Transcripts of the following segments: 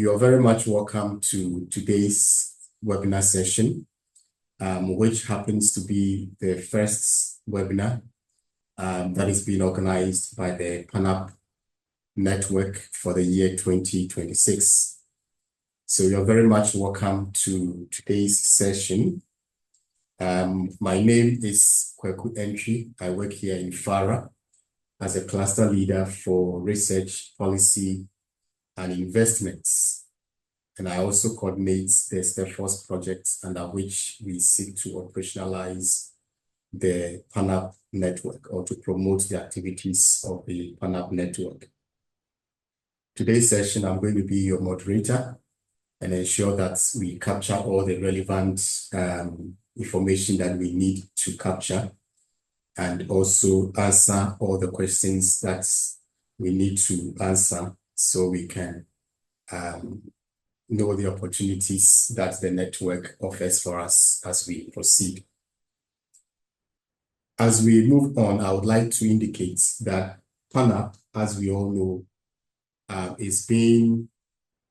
You are very much welcome to today's webinar session, which happens to be the first webinar that is being organized by the PANAP network for the year 2026. So you're very much welcome to today's session. My name is Kweku Entry. I work here in FARA as a cluster leader for research, policy, and investments. And I also coordinate the STEPFORCE project under which we seek to operationalize the PANAP network or to promote the activities of the PANAP network. Today's session, I'm going to be your moderator and ensure that we capture all the relevant information that we need to capture, and also answer all the questions that we need to answer so we can know the opportunities that the network offers for us as we proceed. As we move on, I would like to indicate that PANAP, as we all know, is being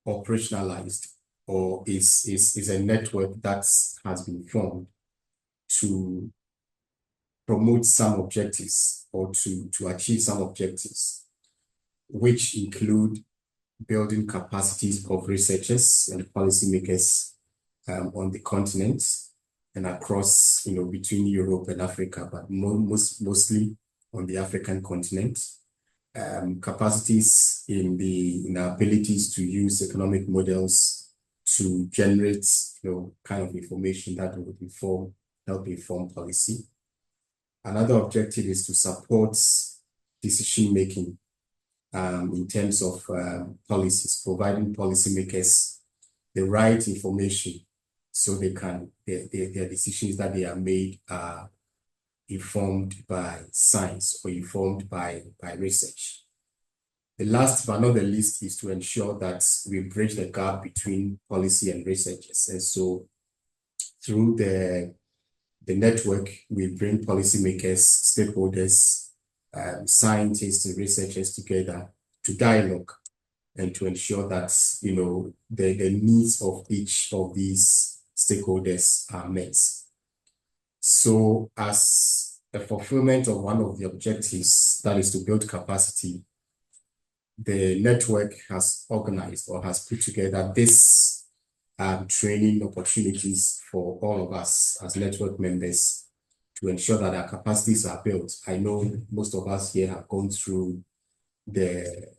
operationalized, or is a network that has been formed to promote some objectives or to achieve some objectives, which include building capacities of researchers and policymakers on the continent and across, between Europe and Africa, but mostly on the African continent. Capacities in our abilities to use economic models to generate, kind of information that would help inform policy. Another objective is to support decision-making in terms of policies, providing policymakers the right information so their decisions that they are made are informed by science or informed by research. The last but not the least is to ensure that we bridge the gap between policy and researchers. And so through the network, we bring policymakers, stakeholders, scientists and researchers together to dialogue and to ensure that, the needs of each of these stakeholders are met. So as a fulfillment of one of the objectives, that is to build capacity, the network has organized or has put together this training opportunities for all of us as network members to ensure that our capacities are built. I know most of us here have gone through the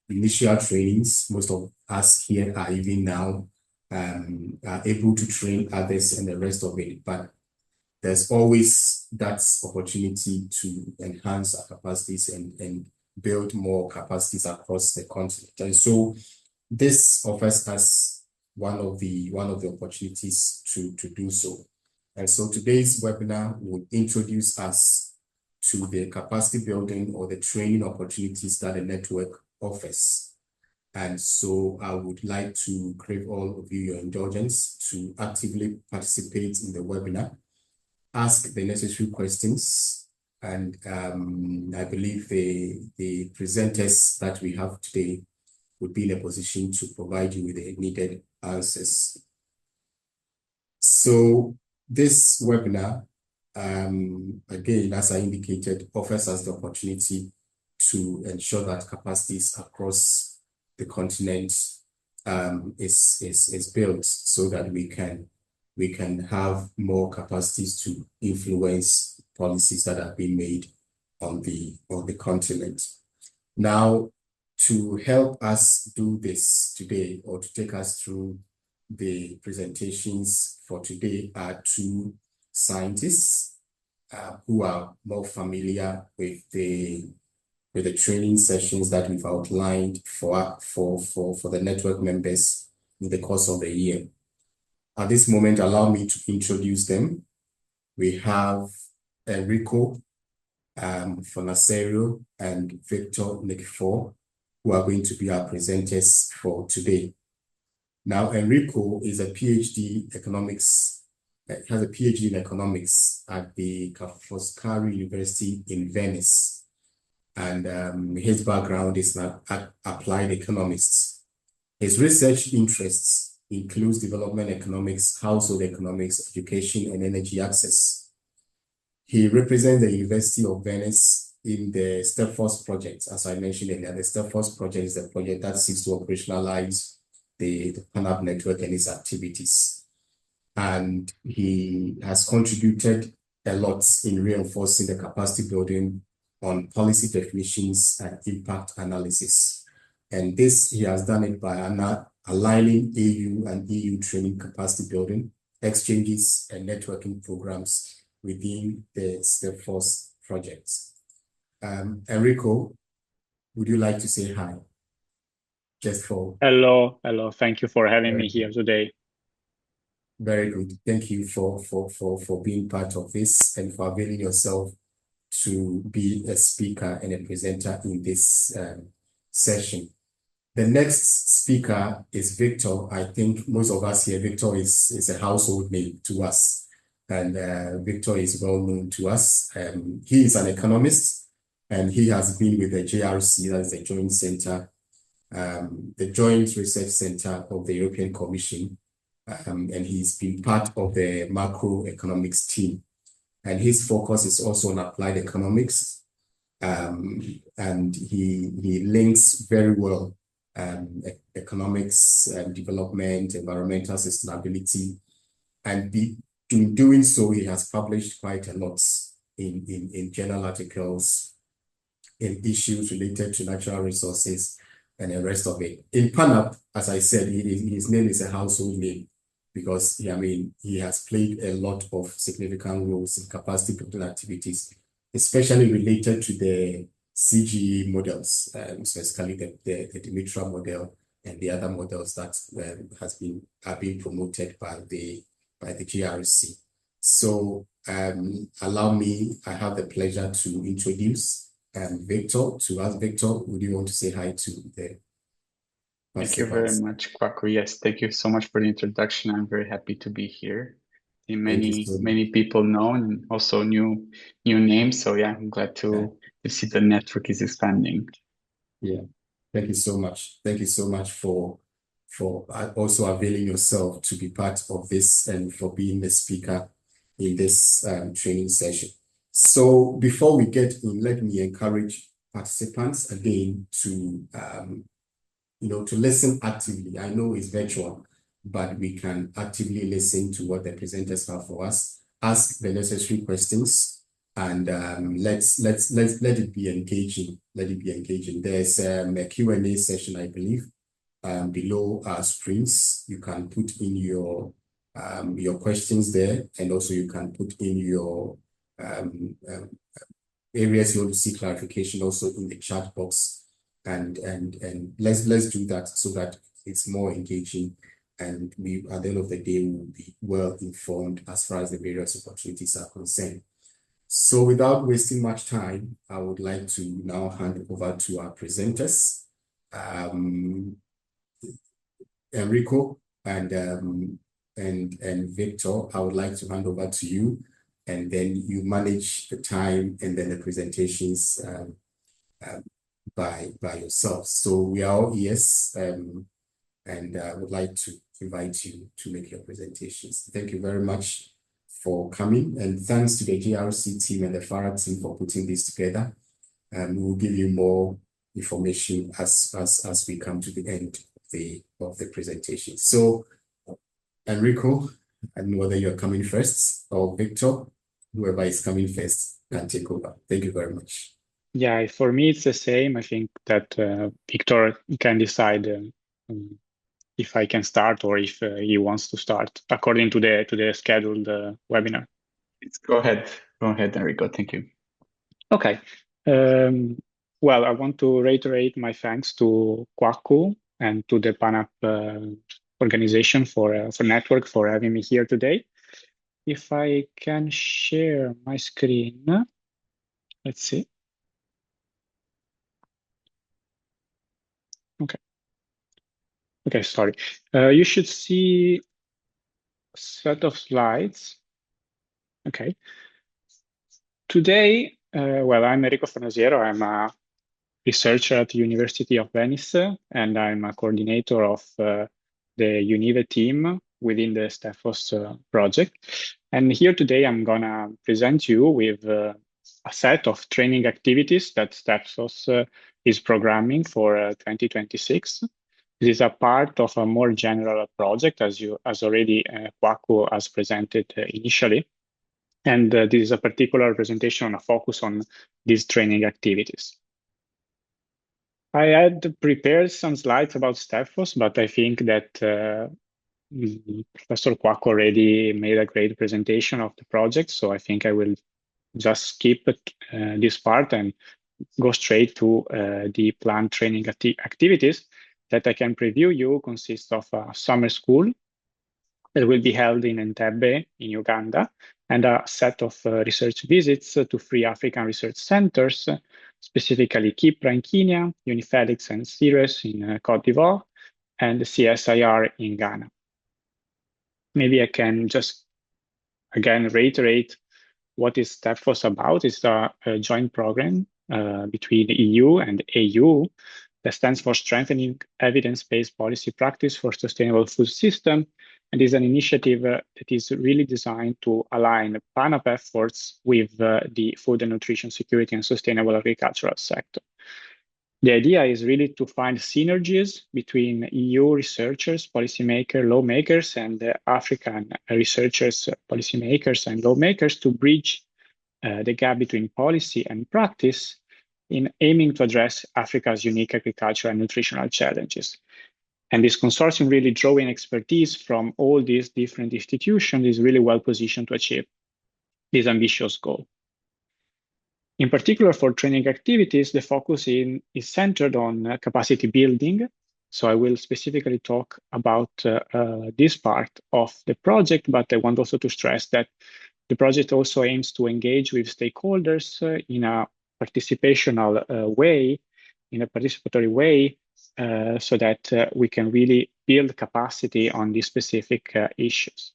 initial trainings. Most of us here are even now are able to train others and the rest of it. But there's always that opportunity to enhance our capacities and build more capacities across the continent. And so this offers us one of the opportunities to do so. And so today's webinar will introduce us to the capacity building or the training opportunities that the network offers. And so I would like to crave all of you your indulgence to actively participate in the webinar, ask the necessary questions, and I believe the presenters that we have today would be in a position to provide you with the needed answers. So this webinar, again, as I indicated, offers us the opportunity to ensure that capacities across the continent is built so that we can have more capacities to influence policies that are being made on the continent. Now, to help us do this today, or to take us through the presentations for today, are two scientists who are more familiar with the training sessions that we've outlined for the network members in the course of the year. At this moment, allow me to introduce them. We have Enrico Fonaserio and Victor Nikifor, who are going to be our presenters for today. Now, Enrico is a PhD economics, has a PhD in economics at the Ca' Foscari University in Venice. And his background is an applied economist. His research interests includes development economics, household economics, education, and energy access. He represents the University of Venice in the STEPFORCE project. As I mentioned earlier, the STEPFORCE project is a project that seeks to operationalize the PANAP network and its activities. And he has contributed a lot in reinforcing the capacity building on policy definitions and impact analysis. And this, he has done it by aligning AU and EU training capacity building, exchanges, and networking programs within the STEPFORCE project. Enrico, would you like to say hi? Just for Hello. Thank you for having me very here today. Very good. Thank you for being part of this and for availing yourself to be a speaker and a presenter in this session. The next speaker is Victor. I think most of us here, Victor is a household name to us, and Victor is well known to us. He is an economist, and he has been with the JRC, that is the Joint Center, the Joint Research Center of the European Commission, and he's been part of the macroeconomics team. And his focus is also on applied economics, and he links very well economics, development, environmental sustainability, and in doing so, he has published quite a lot in journal articles, in issues related to natural resources, and the rest of it. In PANAP, as I said, his name is a household name because he has played a lot of significant roles in capacity building activities, especially related to the CGE models, specifically the Dimitra model and the other models that are being promoted by the GRC. So allow me, I have the pleasure to introduce Victor. To ask Victor, would you want to say hi to the Thank you very participants? much, Kwaku. Yes, thank you so much for the introduction. I'm very happy to be here. Thank you so much. Many people know and also new names. So yeah, I'm glad to see the network is expanding. Yeah, thank you so much. Thank you so much for also availing yourself to be part of this and for being the speaker in this training session. So before we get in, let me encourage participants again to to listen actively. I know it's virtual, but we can actively listen to what the presenters have for us, ask the necessary questions, and let it be engaging. Let it be engaging. There's a Q&A session, I believe, below our screens. You can put in your questions there, and also you can put in your areas you want to see clarification also in the chat box, and let's do that so that it's more engaging, and we at the end of the day will be well informed as far as the various opportunities are concerned. So without wasting much time, I would like to now hand over to our presenters, Enrico and Victor. I would like to hand over to you, and then you manage the time and then the presentations by yourselves. So we are all ears, and I would like to invite you to make your presentations. Thank you very much for coming, and thanks to the GRC team and the FARA team for putting this together. We will give you more information as we come to the end of the presentation. So, Enrico, I don't know whether you're coming first or Victor, whoever is coming first can take over. Thank you very much. Yeah, for me it's the same. I think that Victor can decide if I can start or if he wants to start according to the scheduled webinar. Go ahead, Enrico. Thank you. Okay. Well, I want to reiterate my thanks to Kwaku and to the PANAP organization for network for having me here today. If I can share my screen, let's see. Okay. Okay, sorry. You should see a set of slides. Okay. Today, well, I'm Enrico Fornasiero. I'm a researcher at the University of Venice, and I'm a coordinator of the UNIVE team within the STEFOS project. And here today, I'm gonna present you with a set of training activities that STEFOS is programming for 2026. This is a part of a more general project, as already Kwaku has presented initially. And this is a particular presentation on a focus on these training activities. I had prepared some slides about STEFOS, but I think that Professor Kwaku already made a great presentation of the project, so I think I will just skip this part and go straight to the planned training activities that I can preview you. Consists of a summer school that will be held in Entebbe in Uganda, and a set of research visits to 3 African research centers, specifically Kipra in Kenya, Unifelix and Ceres in Cote d'Ivoire, and CSIR in Ghana. Maybe I can just again reiterate what is STEFOS about. It's a joint program between the EU and AU that stands for Strengthening Evidence-Based Policy Practice for Sustainable Food System, and is an initiative that is really designed to align PANAP efforts with the food and nutrition security and sustainable agricultural sector. The idea is really to find synergies between EU researchers, policymakers, lawmakers, and African researchers, policymakers, and lawmakers to bridge the gap between policy and practice in aiming to address Africa's unique agricultural and nutritional challenges. And this consortium, really drawing expertise from all these different institutions, is really well positioned to achieve this ambitious goal. In particular, for training activities, the focus is centered on capacity building. So I will specifically talk about this part of the project, but I want also to stress that the project also aims to engage with stakeholders in a participational way, in a participatory way, so that we can really build capacity on these specific issues.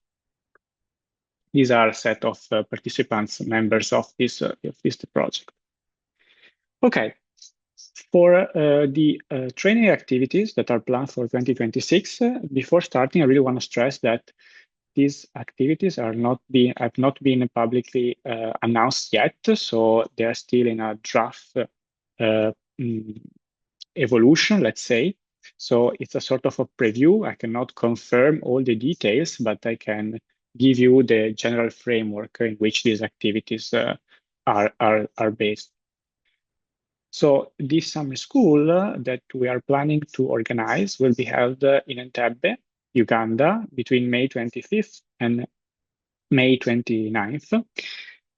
These are a set of participants, members of this project. Okay, for the training activities that are planned for 2026, before starting, I really want to stress that these activities have not been publicly announced yet, so they're still in a draft evolution, let's say. So it's a sort of a preview. I cannot confirm all the details, but I can give you the general framework in which these activities are based. So this summer school that we are planning to organize will be held in Entebbe, Uganda, between May 25th and May 29th.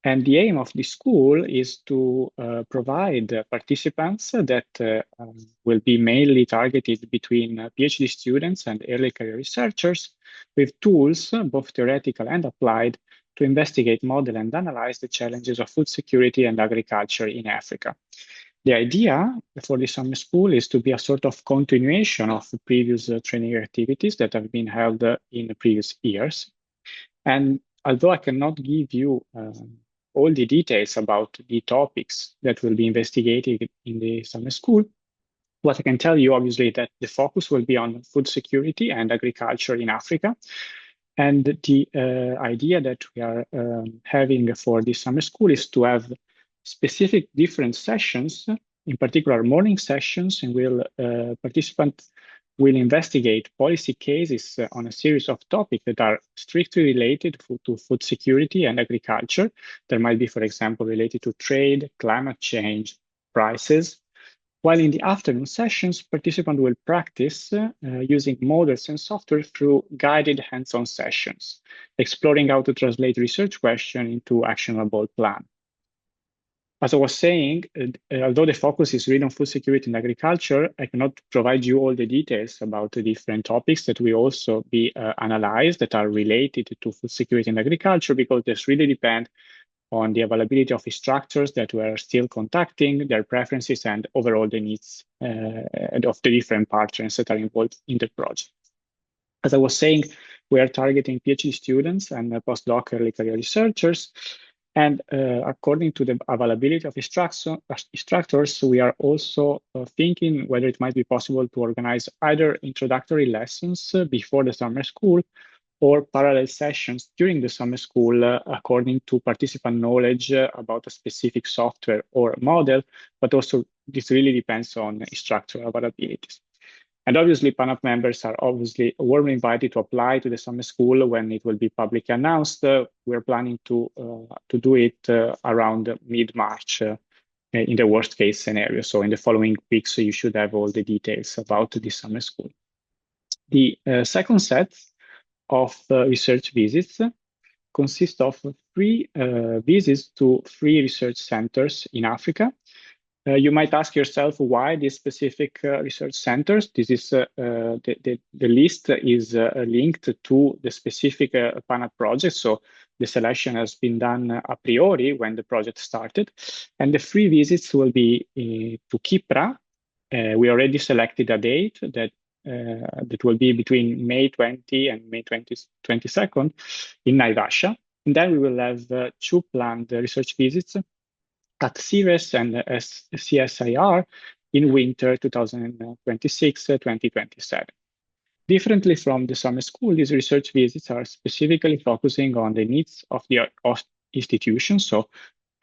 And the aim of this school is to provide participants that will be mainly targeted between PhD students and early career researchers with tools, both theoretical and applied, to investigate, model, and analyze the challenges of food security and agriculture in Africa. The idea for the summer school is to be a sort of continuation of the previous training activities that have been held in the previous years. And although I cannot give you all the details about the topics that will be investigated in the summer school, what I can tell you, obviously, that the focus will be on food security and agriculture in Africa. And the idea that we are having for this summer school is to have specific different sessions, in particular morning sessions, and participants will investigate policy cases on a series of topics that are strictly related to food security and agriculture. There might be, for example, related to trade, climate change, prices. While in the afternoon sessions, participants will practice using models and software through guided hands-on sessions, exploring how to translate research questions into actionable plan. As I was saying, although the focus is really on food security and agriculture, I cannot provide you all the details about the different topics that will also be analyzed that are related to food security and agriculture, because this really depends on the availability of instructors that we are still contacting, their preferences, and overall the needs of the different partners that are involved in the project. As I was saying, we are targeting PhD students and postdoc early career researchers. And according to the availability of instructors, we are also thinking whether it might be possible to organize either introductory lessons before the summer school or parallel sessions during the summer school according to participant knowledge about a specific software or model, but also this really depends on instructor availabilities. And obviously, PANAP members are obviously warmly invited to apply to the summer school when it will be publicly announced. We're planning to do it around mid-March in the worst case scenario. So in the following weeks, you should have all the details about the summer school. The second set of research visits consist of 3 visits to 3 research centers in Africa. You might ask yourself why these specific research centers. This is the list is linked to the specific PANAP project. So the selection has been done a priori when the project started. And the 3 visits will be to Kipra. We already selected a date that will be between May 20 and May 22nd in Naivasha. And then we will have 2 planned research visits at CIRES and CSIR in winter 2026-2027. Differently from the summer school, these research visits are specifically focusing on the needs of the institution. So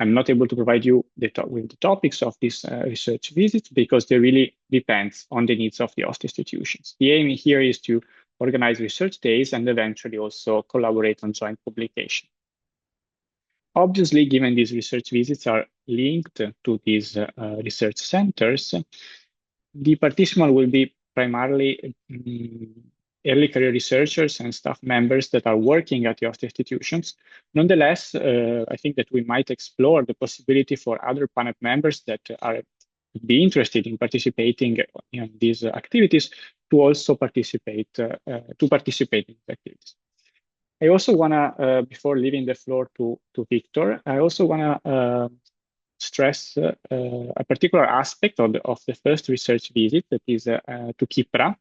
I'm not able to provide you with the topics of these research visits because they really depends on the needs of the host institutions. The aim here is to organize research days and eventually also collaborate on joint publication. Obviously, given these research visits are linked to these research centers, the participants will be primarily early career researchers and staff members that are working at the host institutions. Nonetheless, I think that we might explore the possibility for other PANAP members that are be interested in participating in these activities to also participate in these activities. I also want to, before leaving the floor to Victor, I also want to stress a particular aspect of the first research visit, that is to Kipra,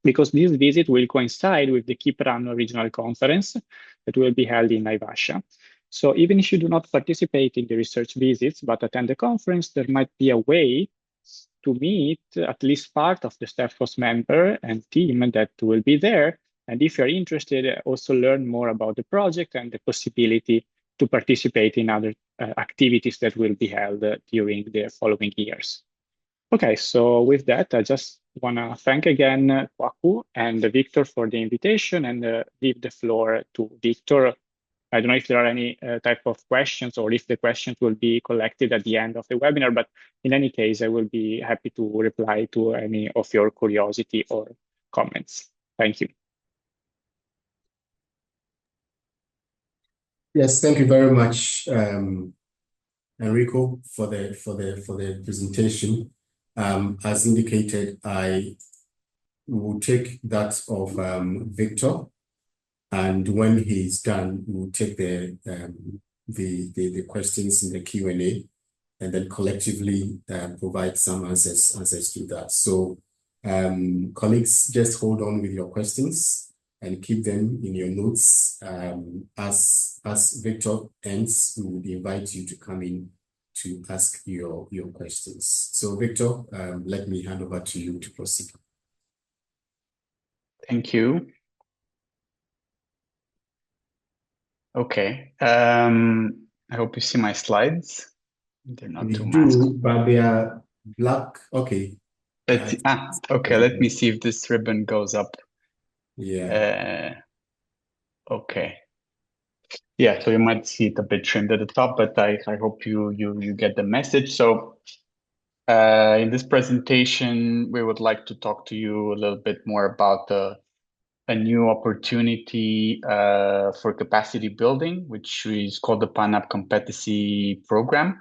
because this visit will coincide with the Kipra Annual Regional Conference that will be held in Naivasha. So even if you do not participate in the research visits, but attend the conference, there might be a way to meet at least part of the staff host member and team that will be there. And if you're interested, also learn more about the project and the possibility to participate in other activities that will be held during the following years. Okay, so with that, I just want to thank again Kwaku and Victor for the invitation and leave the floor to Victor. I don't know if there are any type of questions or if the questions will be collected at the end of the webinar, but in any case, I will be happy to reply to any of your curiosity or comments. Thank you. Yes, thank you very much, Enrico, for the presentation. As indicated, I will take that of Victor, and when he's done, we'll take the questions in the Q&A, and then collectively provide some answers to that. So, colleagues, just hold on with your questions and keep them in your notes. As Victor ends, we would invite you to come in to ask your questions. So Victor, let me hand over to you to proceed. Thank you. Okay. I hope you see my slides. They're not too masked. But they are black. Okay. Okay. Let me see if this ribbon goes up. Yeah. Okay. Yeah, so you might see it a bit trimmed at the top, but I hope you get the message. So in this presentation, we would like to talk to you a little bit more about a new opportunity for capacity building, which is called the PANAP Competency Programme.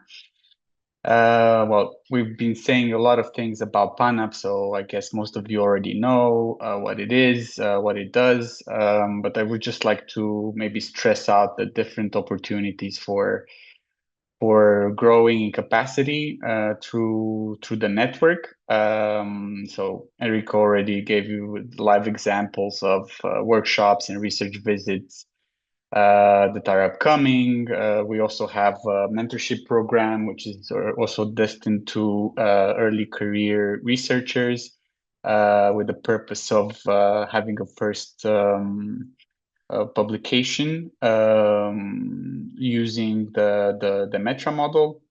Well, we've been saying a lot of things about PANAP, so I guess most of you already know what it is, what it does, but I would just like to maybe stress out the different opportunities for growing in capacity through the network. So Enrico already gave you live examples of workshops and research visits that are upcoming. We also have a mentorship program, which is also destined to early career researchers with the purpose of having a first publication using the Metra model.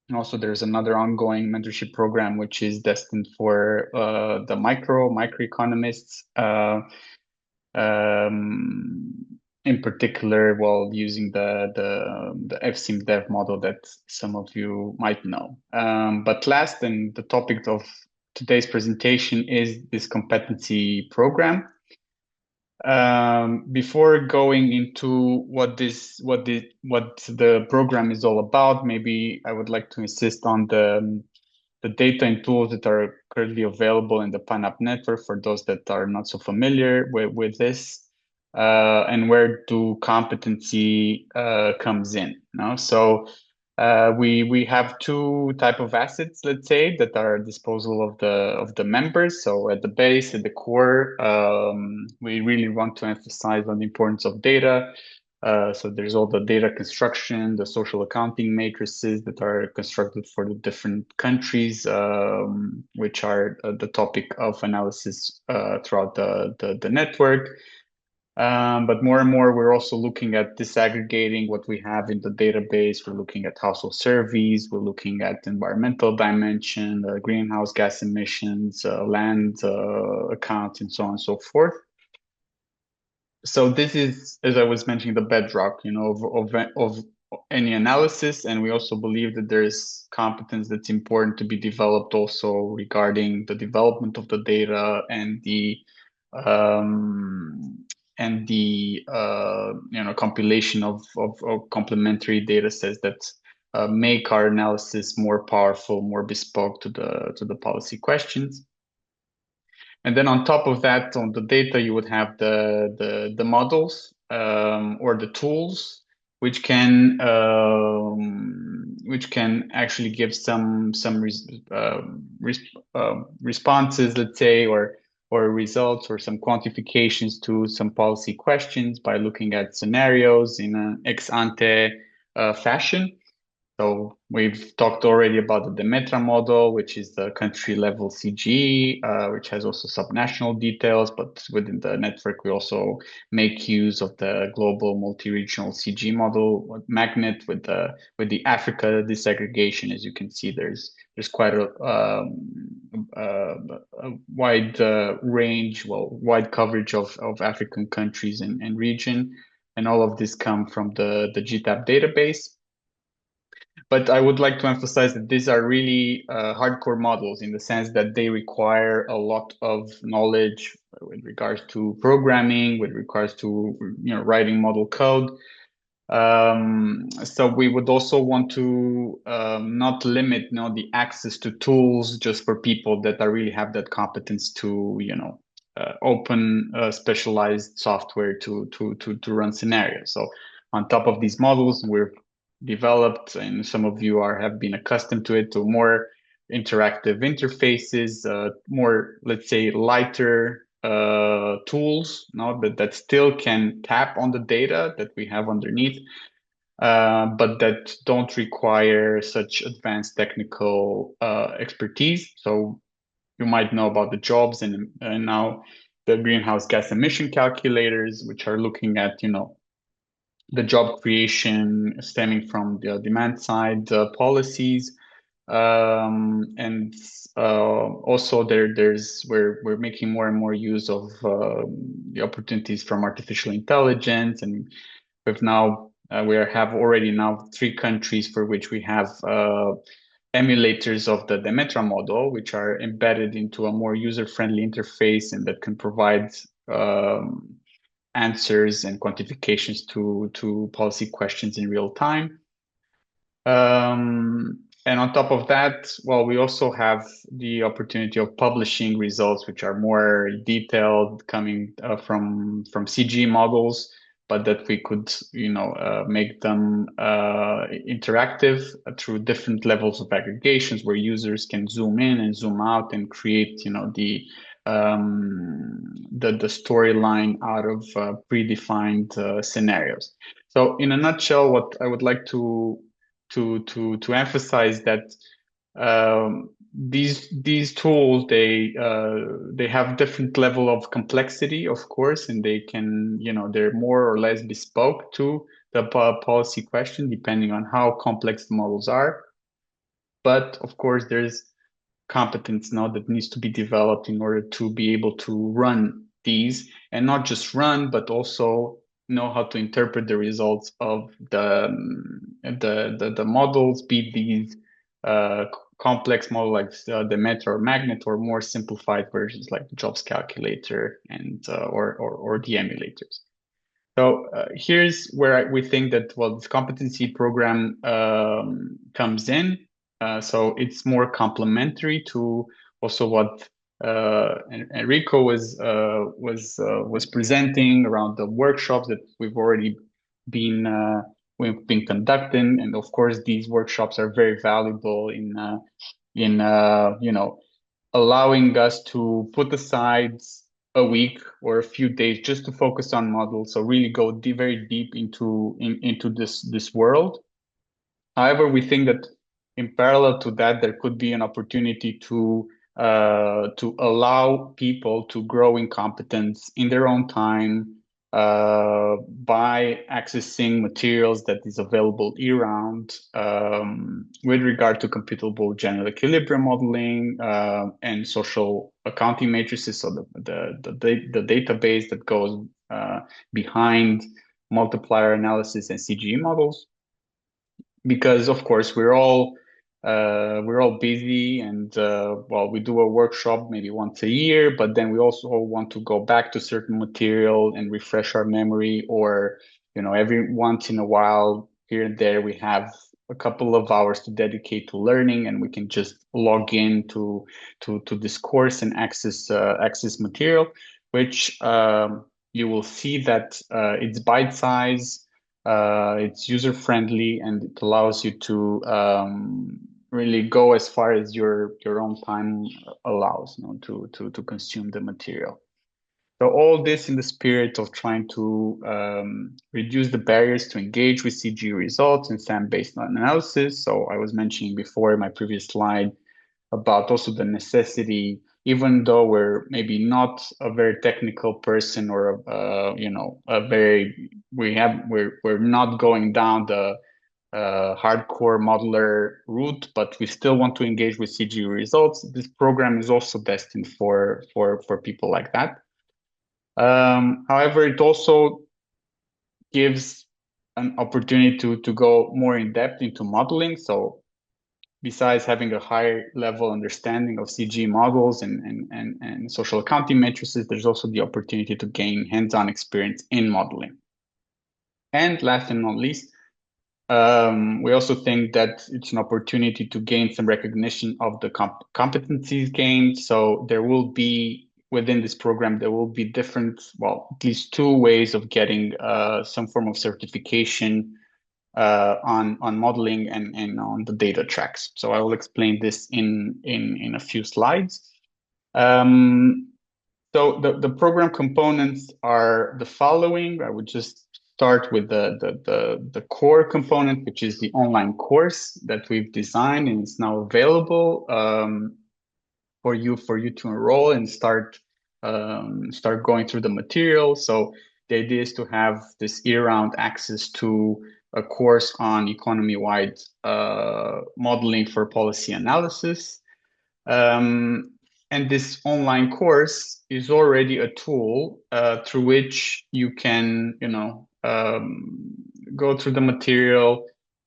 And also, there's another ongoing mentorship program which is destined for the microeconomists. In particular, while using the FSIM dev model that some of you might know. But last, and the topic of today's presentation is this competency program. Before going into what the program is all about, maybe I would like to insist on the data and tools that are currently available in the PANAP network for those that are not so familiar with this, and where do competency comes in. No? So we have two type of assets, let's say, that are at disposal of the members. So at the base, at the core, we really want to emphasize on the importance of data. So there's all the data construction, the social accounting matrices that are constructed for the different countries, which are the topic of analysis throughout the network. But more and more, we're also looking at disaggregating what we have in the database. We're looking at household surveys. We're looking at environmental dimension, greenhouse gas emissions, land accounts, and so on and so forth. So this is, as I was mentioning, the bedrock, of any analysis. And we also believe that there's competence that's important to be developed also regarding the development of the data and the compilation of complementary data sets that make our analysis more powerful, more bespoke to the policy questions. And then on top of that, on the data, you would have the models or the tools, which can actually give some responses, let's say, or results or some quantifications to some policy questions by looking at scenarios in an ex ante fashion. So we've talked already about the Metra model, which is the country level CG, which has also subnational details, but within the network, we also make use of the global multi-regional CG model magnet with the Africa disaggregation. As you can see, there's quite a wide range, wide coverage of African countries and region. And all of this come from the GTAP database. But I would like to emphasize that these are really hardcore models in the sense that they require a lot of knowledge with regards to programming, with regards to writing model code. So we would also want to not limit the access to tools just for people that really have that competence to open specialized software to run scenarios. So on top of these models, we're developed, and some of you have been accustomed to it, to more interactive interfaces, more, let's say, lighter tools, that still can tap on the data that we have underneath, but that don't require such advanced technical expertise. So you might know about the jobs and now the greenhouse gas emission calculators, which are looking at the job creation stemming from the demand side policies, and also we're making more and more use of the opportunities from artificial intelligence, and we have already now 3 countries for which we have emulators of the Metra model, which are embedded into a more user-friendly interface and that can provide answers and quantifications to policy questions in real time. And on top of that, we also have the opportunity of publishing results, which are more detailed, coming from CG models, but that we could, make them interactive through different levels of aggregations, where users can zoom in and zoom out and create, the the storyline out of predefined scenarios. So in a nutshell, what I would like to emphasize that these tools, they have different level of complexity, of course, and they can, they're more or less bespoke to the policy question, depending on how complex the models are. But of course, there's competence now that needs to be developed in order to be able to run these, and not just run, but also know how to interpret the results of the models, be these complex model like the Meta or Magnet, or more simplified versions like the jobs calculator and or the emulators. So here's where we think that, well, this competency program comes in. So it's more complementary to also what Enrico was presenting around the workshops that we've been conducting, and of course these workshops are very valuable in allowing us to put aside a week or a few days just to focus on models. So really go very deep into this world. However, we think that in parallel to that, there could be an opportunity to allow people to grow in competence in their own time by accessing materials that is available year-round with regard to computable general equilibrium modeling and social accounting matrices, so the database that goes behind multiplier analysis and CGE models. Because of course we're all busy, and well, we do a workshop maybe once a year, but then we also want to go back to certain material and refresh our memory, or every once in a while here and there we have a couple of hours to dedicate to learning, and we can just log in to this course and access material, which you will see that it's bite-sized. It's user-friendly, and it allows you to really go as far as your own time allows, to consume the material. So all this in the spirit of trying to reduce the barriers to engage with CG results and SAM-based analysis. So I was mentioning before in my previous slide about also the necessity, even though we're maybe not a very technical person, or we're not going down the hardcore modeler route, but we still want to engage with CG results. This program is also destined for people like that. However, it also gives an opportunity to go more in depth into modeling. So besides having a higher level understanding of CG models and social accounting matrices, there's also the opportunity to gain hands-on experience in modeling. And last and not least, we also think that it's an opportunity to gain some recognition of the competencies gained. So there will be, within this program, there will be different, well, at least two ways of getting some form of certification on modeling and on the data tracks. So I will explain this in a few slides. So the program components are the following. I would just start with the core component, which is the online course that we've designed, and it's now available for you to enroll and start going through the material. So the idea is to have this year-round access to a course on economy-wide modeling for policy analysis. And this online course is already a tool through which you can, go through the material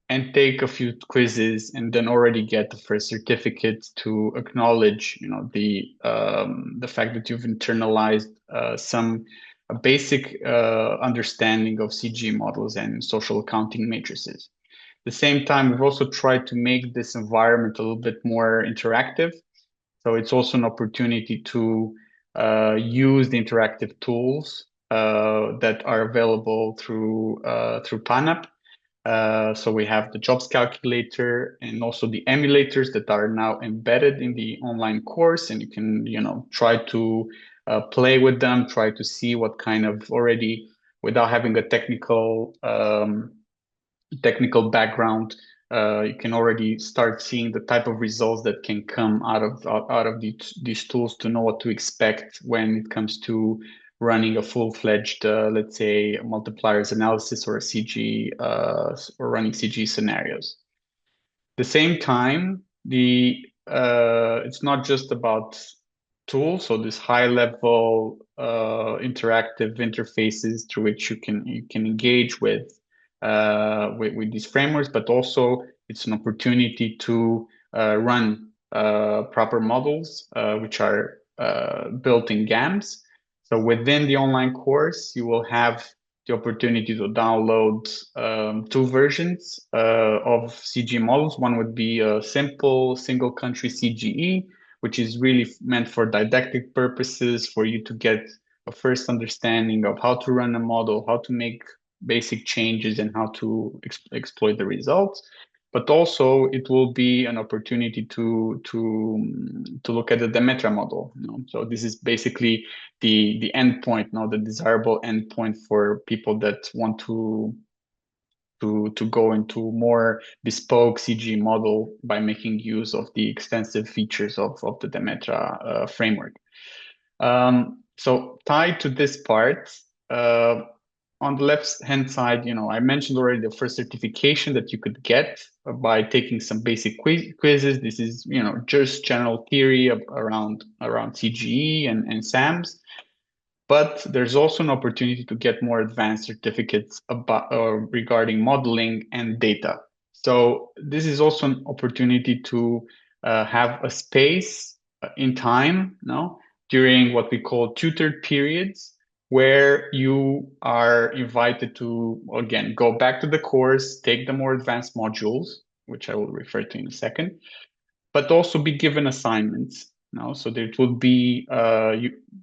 and take a few quizzes, and then already get the first certificate to acknowledge, the fact that you've internalized some basic understanding of CG models and social accounting matrices. At the same time, we've also tried to make this environment a little bit more interactive. So it's also an opportunity to use the interactive tools that are available through PANAP. So we have the jobs calculator and also the emulators that are now embedded in the online course, and you can, try to play with them, try to see what kind of already, without having a technical background, you can already start seeing the type of results that can come out of these tools to know what to expect when it comes to running a full-fledged, let's say, multipliers analysis or a CG, or running CG scenarios. At the same time, it's not just about tools, so this high-level interactive interfaces through which you can engage with these frameworks, but also it's an opportunity to run proper models, which are built in GAMS. So within the online course, you will have the opportunity to download two versions of CG models. One would be a simple single country CGE, which is really meant for didactic purposes, for you to get a first understanding of how to run a model, how to make basic changes, and how to exploit the results. But also it will be an opportunity to look at the Demetra model. So this is basically the endpoint, the desirable endpoint for people that want to go into more bespoke CG model by making use of the extensive features of the Demetra framework. So tied to this part, on the left-hand side, I mentioned already the first certification that you could get by taking some basic quizzes. This is, just general theory around CGE and SAMs. But there's also an opportunity to get more advanced certificates regarding modeling and data. So this is also an opportunity to have a space in time, during what we call tutored periods, where you are invited to, again, go back to the course, take the more advanced modules, which I will refer to in a second, but also be given assignments. So there would be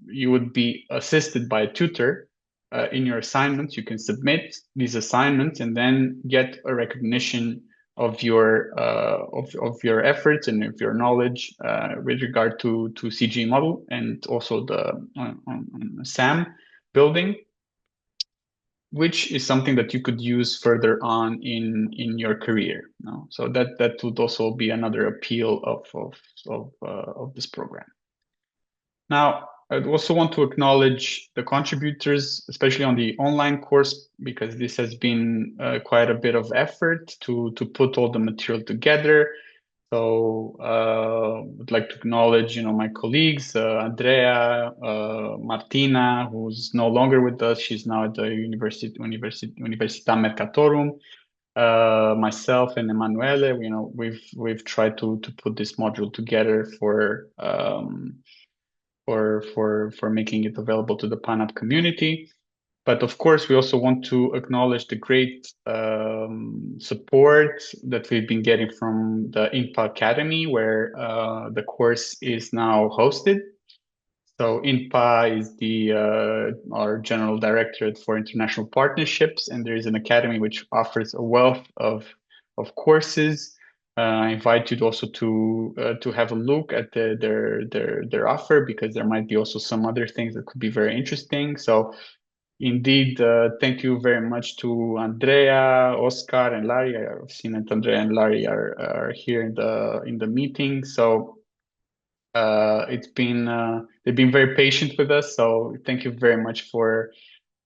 you would be assisted by a tutor in your assignments. You can submit these assignments and then get a recognition of your efforts and of your knowledge with regard to CG model and also the SAM building, which is something that you could use further on in your career. So that would also be another appeal of this program. Now, I also want to acknowledge the contributors, especially on the online course, because this has been quite a bit of effort to put all the material together. So I'd like to acknowledge, my colleagues, Andrea, Martina, who's no longer with us. She's now at the Università Mercatorum. Myself and Emanuele, we've tried to put this module together for making it available to the PANAP community. But of course, we also want to acknowledge the great support that we've been getting from the INPA Academy, where the course is now hosted. So INPA is our General Directorate for International Partnerships, and there is an academy which offers a wealth of courses. I invite you also to have a look at their offer, because there might be also some other things that could be very interesting. So indeed, thank you very much to Andrea, Oscar, and Larry. I've seen that Andrea and Larry are here in the meeting. So they've been very patient with us. So thank you very much for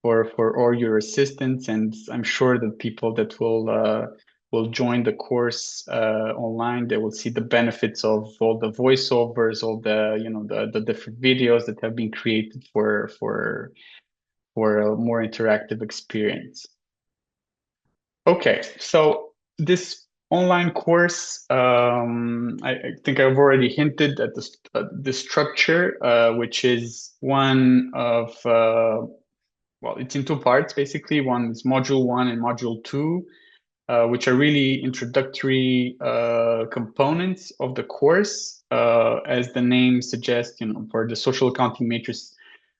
all your assistance, and I'm sure that people that will join the course online, they will see the benefits of all the voiceovers, all the different videos that have been created for a more interactive experience. Okay, so this online course, I think I've already hinted at the structure, which is one of, well, it's in two parts, basically. One is Module 1 and Module 2, which are really introductory components of the course. As the name suggests, for the social accounting matrix,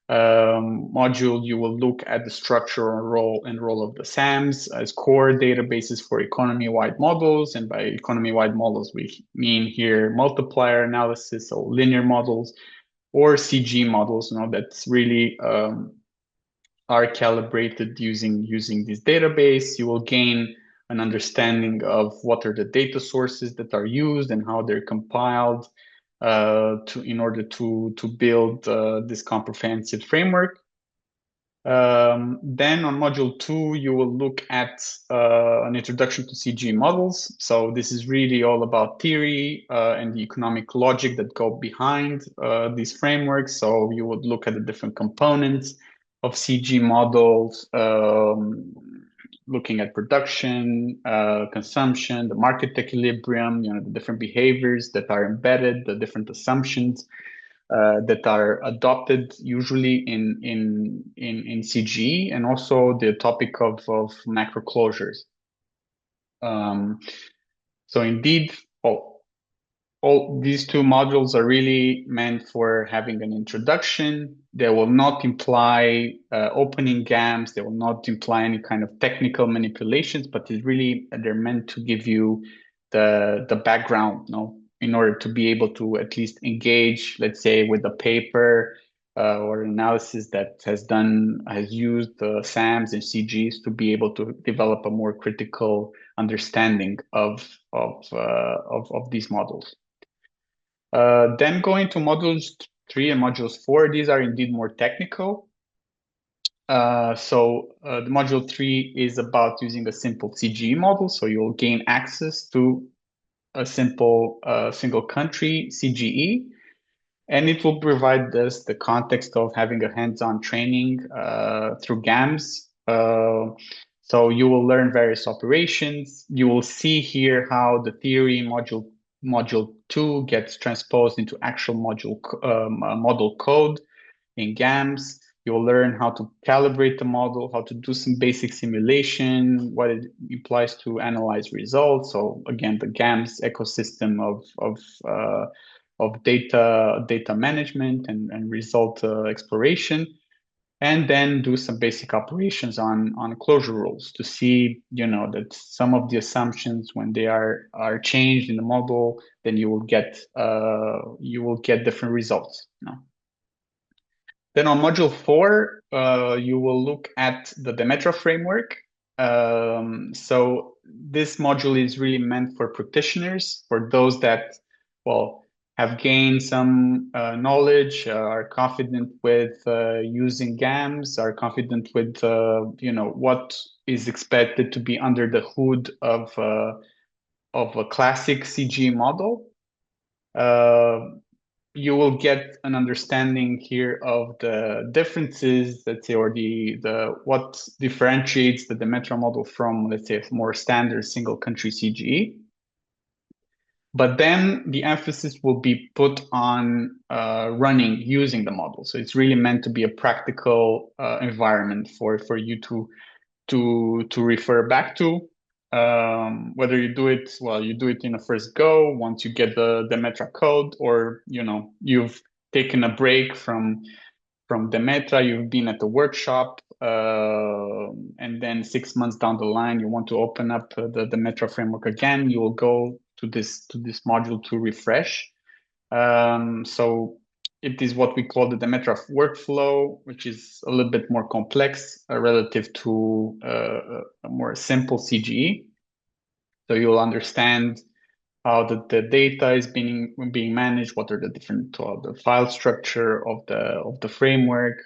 module, you will look at the structure and role of the SAMs as core databases for economy-wide models. And by economy-wide models, we mean here multiplier analysis, so linear models, or CG models, that's really are calibrated using this database. You will gain an understanding of what are the data sources that are used and how they're compiled in order to build this comprehensive framework. Then on module 2, you will look at an introduction to CG models. So this is really all about theory and the economic logic that go behind these frameworks. So you would look at the different components of CG models, looking at production, consumption, the market equilibrium, the different behaviors that are embedded, the different assumptions that are adopted usually in CG, and also the topic of macro closures. So indeed, all these two modules are really meant for having an introduction. They will not imply opening GAMs. They will not imply any kind of technical manipulations, but they're meant to give you the background, in order to be able to at least engage, let's say, with a paper or analysis that has used SAMs and CGs to be able to develop a more critical understanding of these models. Then going to modules 3 and modules 4, these are indeed more technical. So the module 3 is about using a simple CGE model. So you'll gain access to a simple single country CGE, and it will provide us the context of having a hands-on training through GAMs. So you will learn various operations. You will see here how the theory module 2 gets transposed into actual model code in GAMs. You'll learn how to calibrate the model, how to do some basic simulation, what it implies to analyze results. So again, the GAMS ecosystem of data management and result exploration. And then do some basic operations on closure rules to see, that some of the assumptions, when they are changed in the model, then you will get different results. Then on module 4, you will look at the Demetra framework. So this module is really meant for practitioners, for those that, have gained some knowledge, are confident with using GAMs, are confident with what is expected to be under the hood of a classic CG model. You will get an understanding here of the differences, let's say, or what differentiates the Demetra model from, let's say, a more standard single country CGE. But then the emphasis will be put on using the model. So it's really meant to be a practical environment for you to refer back to. Whether you do it, you do it in a first go once you get the Demetra code, or you've taken a break from Demetra, you've been at the workshop, and then 6 months down the line you want to open up the Demetra framework again, you will go to this module to refresh. So it is what we call the Demetra workflow, which is a little bit more complex relative to a more simple CGE. So you'll understand how the data is being managed, what are the different the file structure of the framework,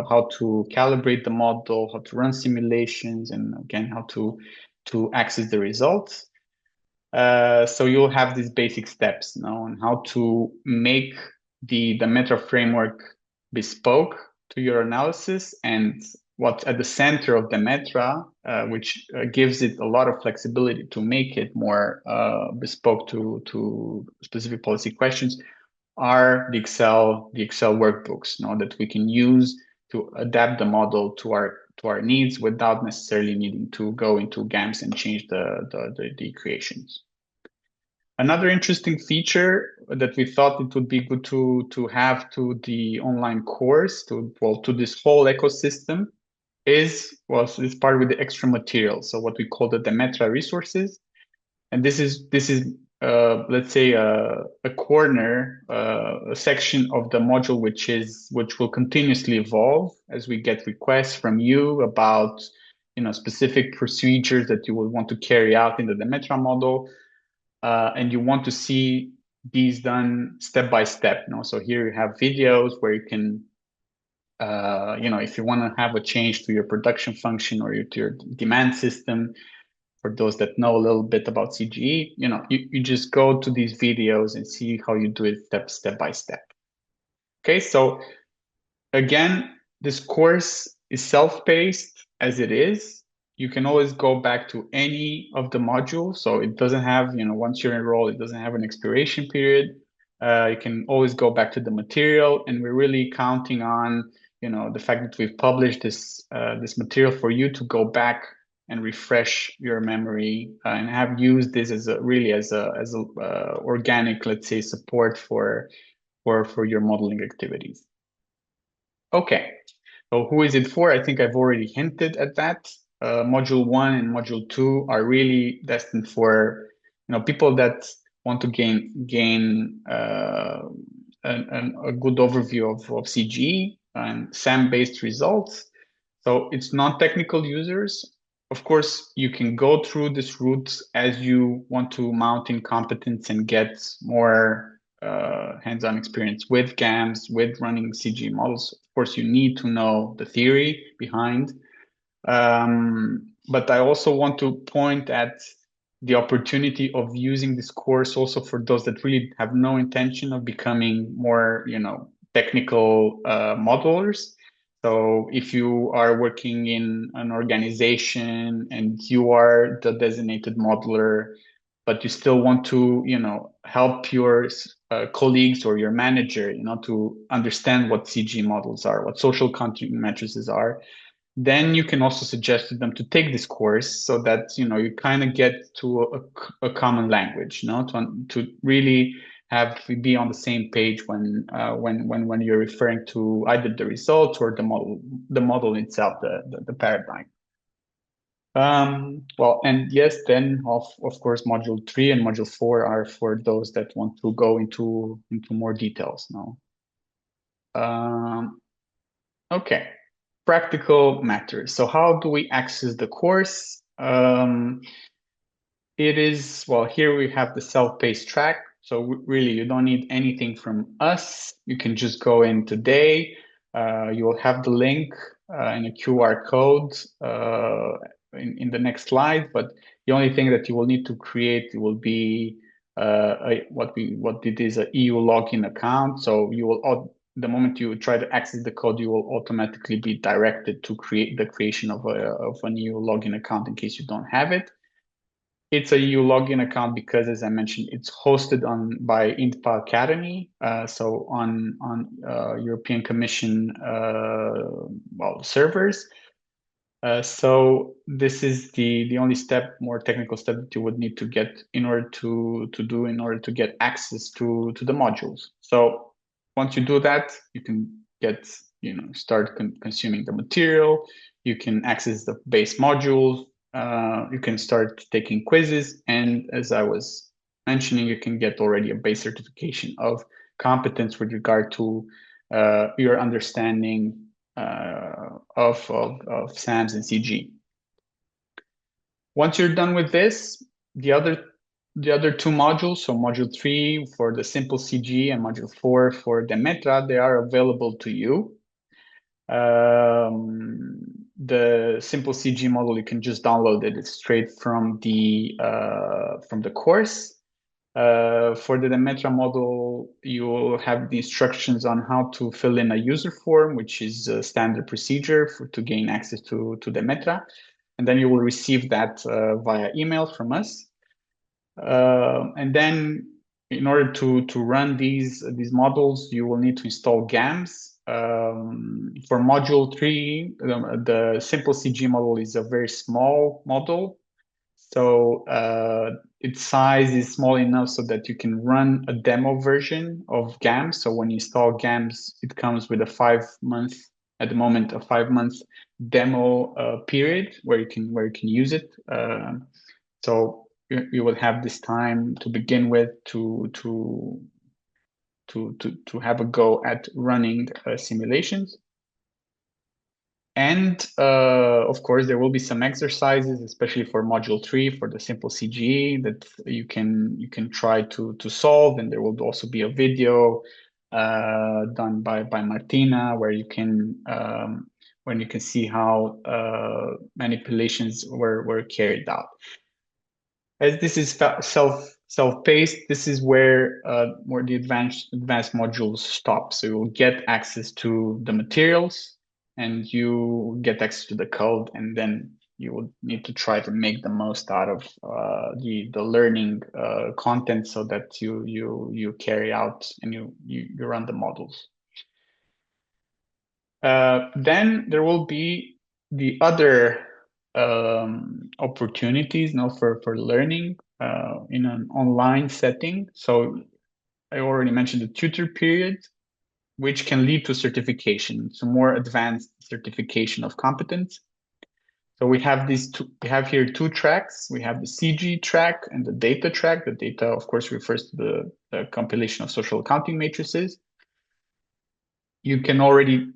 how to calibrate the model, how to run simulations, and again how to access the results. So you'll have these basic steps now on how to make the Demetra framework bespoke to your analysis, and what's at the center of Demetra, which gives it a lot of flexibility to make it more bespoke to specific policy questions, are the Excel workbooks, that we can use to adapt the model to our needs without necessarily needing to go into GAMS and change the creations. Another interesting feature that we thought it would be good to have to the online course, to this whole ecosystem, is part with the extra material. So what we call the Demetra resources, and this is let's say a corner, a section of the module which will continuously evolve as we get requests from you about specific procedures that you will want to carry out in the Demetra model. And you want to see these done step by step. So here you have videos where you can, if you want to have a change to your production function or to your demand system, for those that know a little bit about CGE, you just go to these videos and see how you do it step by step. Okay, so again, this course is self-paced as it is. You can always go back to any of the modules. So it doesn't have, once you're enrolled, it doesn't have an expiration period. You can always go back to the material, and we're really counting on, the fact that we've published this material for you to go back and refresh your memory and have used this as a organic, let's say, support for your modeling activities. Okay, so who is it for? I think I've already hinted at that. Module 1 and Module 2 are really destined for people that want to gain a good overview of CGE and SAM-based results. So it's non-technical users. Of course, you can go through this route as you want to mount in competence and get more hands-on experience with GAMs, with running CG models. Of course, you need to know the theory behind. But I also want to point at the opportunity of using this course also for those that really have no intention of becoming more, technical modelers. So if you are working in an organization and you are the designated modeler, but you still want to, help your colleagues or your manager, to understand what CG models are, what social content matrices are, then you can also suggest to them to take this course so that, you kind of get to a common language, to really be on the same page when you're referring to either the results or the model itself, the paradigm. Well, and yes, then of course, Module 3 and Module 4 are for those that want to go into more details now. Okay, practical matters. So how do we access the course? It is, well, here we have the self-paced track. So really, you don't need anything from us. You can just go in today. You will have the link and a QR code in the next slide. But the only thing that you will need to create will be what it is, an EU login account. So you will, the moment you try to access the code, you will automatically be directed to create the creation of an EU login account in case you don't have it. It's a EU login account because, as I mentioned, it's hosted by INTPA Academy, so on European Commission servers. So this is the only more technical step that you would need to get in order to get access to the modules. So once you do that, you can start consuming the material. You can access the base modules. You can start taking quizzes, and as I was mentioning, you can get already a base certification of competence with regard to your understanding of SAMs and CG. Once you're done with this, the other two modules, so Module 3 for the simple CG and Module 4 for Demetra, they are available to you. The simple CG model, you can just download it straight from the course. For the Demetra model, you will have the instructions on how to fill in a user form, which is a standard procedure to gain access to Demetra. And then you will receive that via email from us. And then in order to run these models, you will need to install GAMs. For Module 3, the simple CG model is a very small model. So its size is small enough so that you can run a demo version of GAMS. So when you install GAMS, it comes with a 5-month, at the moment, a 5-month demo period where you can use it. So you will have this time to begin with to have a go at running simulations. And of course, there will be some exercises, especially for module 3 for the simple CGE that you can try to solve. And there will also be a video done by Martina where you can see how manipulations were carried out. As this is self-paced, this is where the advanced modules stop. So you will get access to the materials and you get access to the code, and then you will need to try to make the most out of the learning content so that you carry out and you run the models. Then there will be the other opportunities now for learning in an online setting. So I already mentioned the tutor period, which can lead to certification, so more advanced certification of competence. So we have here 2 tracks. We have the CG track and the data track. The data, of course, refers to the compilation of social accounting matrices. You can already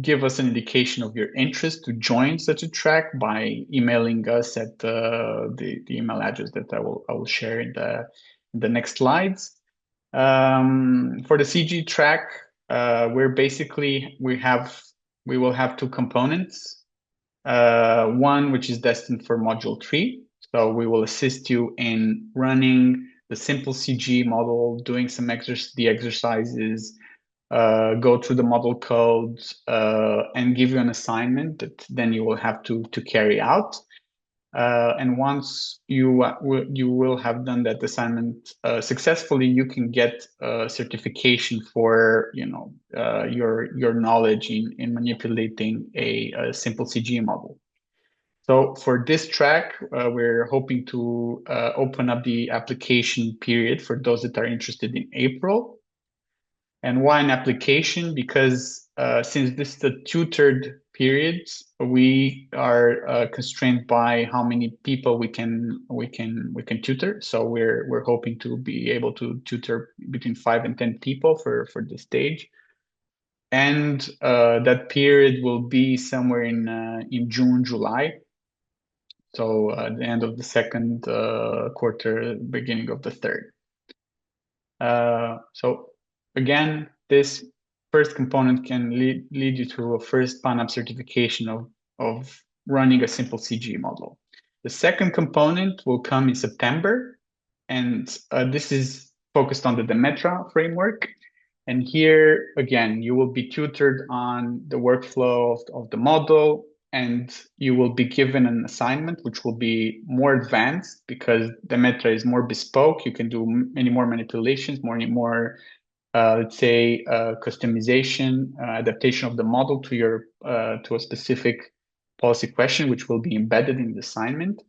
give us an indication of your interest to join such a track by emailing us at the email address that I will share in the next slides. For the CG track, we will have 2 components. One which is destined for module 3. So we will assist you in running the simple CG model, doing some exercises, go through the model codes, and give you an assignment that then you will have to carry out. And once you will have done that assignment successfully, you can get a certification for your knowledge in manipulating a simple CG model. So for this track, we're hoping to open up the application period for those that are interested in April. And why an application? Because since this is the tutored periods, we are constrained by how many people we can tutor. So we're hoping to be able to tutor between 5 and 10 people for this stage. And that period will be somewhere in June, July. So at the end of the second quarter, beginning of the third. So again, this first component can lead you to a first PANAP certification of running a simple CG model. The second component will come in September, and this is focused on the Demetra framework. And here, again, you will be tutored on the workflow of the model, and you will be given an assignment which will be more advanced because Demetra is more bespoke. You can do many more manipulations, more let's say customization, adaptation of the model to a specific policy question, which will be embedded in the assignment.